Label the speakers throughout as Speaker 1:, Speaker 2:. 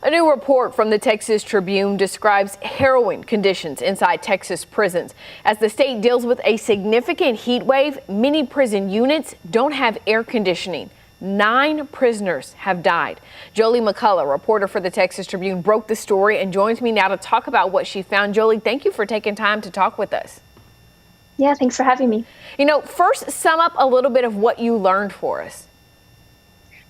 Speaker 1: A new report from the Texas Tribune describes harrowing conditions inside Texas prisons. As the state deals with a significant heat wave, many prison units don't have air conditioning. 9 prisoners have died. Jolie McCullough, reporter for the Texas Tribune, broke the story and joins me now to talk about what she found. Jolie, thank you for taking time to talk with us.
Speaker 2: Yeah, thanks for having me.
Speaker 1: First, sum up a little bit of what you learned for us.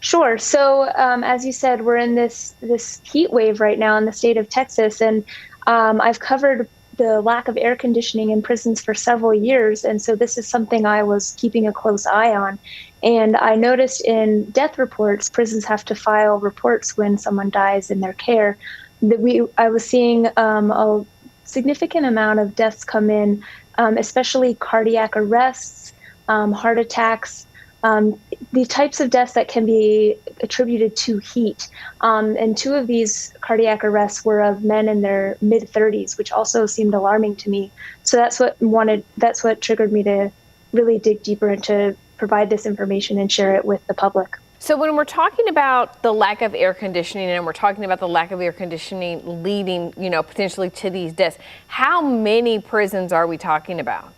Speaker 2: Sure. So as you said, we're in this heat wave right now in the state of Texas, and I've covered the lack of air conditioning in prisons for several years, and so this is something I was keeping a close eye on. And I noticed in death reports, prisons have to file reports when someone dies in their care. I was seeing a significant amount of deaths come in, especially cardiac arrests, heart attacks, the types of deaths that can be attributed to heat. And 2 of these cardiac arrests were of men in their mid-30s, which also seemed alarming to me. So that's what triggered me to really dig deeper and to provide this information and share it with the public.
Speaker 1: So when we're talking about the lack of air conditioning and we're talking about the lack of air conditioning leading, potentially to these deaths, how many prisons are we talking about?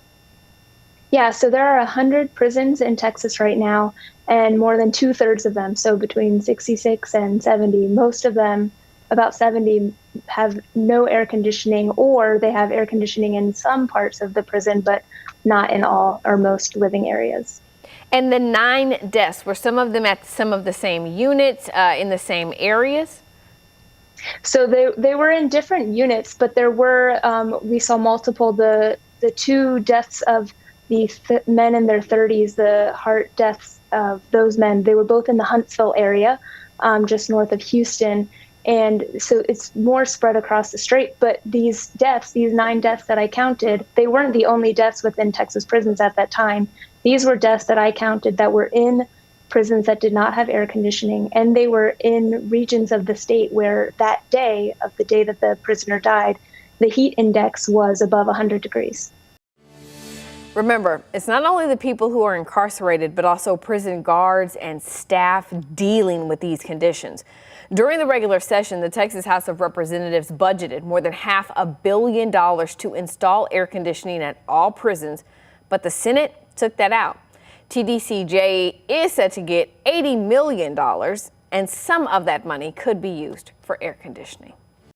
Speaker 2: Yeah, so there are 100 prisons in Texas right now, and more than 2/3 of them, so between 66 and 70, most of them, about 70, have no air conditioning, or they have air conditioning in some parts of the prison, but not in all or most living areas.
Speaker 1: And the 9 deaths, were some of them at some of the same units in the same areas?
Speaker 2: So they were in different units, but there were, we saw multiple, the 2 deaths of the men in their 30s, the heart deaths of those men, they were both in the Huntsville area, just north of Houston. And so it's more spread across the state. But these 9 deaths that I counted, they weren't the only deaths within Texas prisons at that time. These were deaths that I counted that were in prisons that did not have air conditioning. And they were in regions of the state where that day, of the day that the prisoner died, the heat index was above 100 degrees.
Speaker 1: Remember, it's not only the people who are incarcerated, but also prison guards and staff dealing with these conditions. During the regular session, the Texas House of Representatives budgeted more than $500 million to install air conditioning at all prisons, but the Senate took that out. TDCJ is set to get $80 million, and some of that money could be used for air conditioning.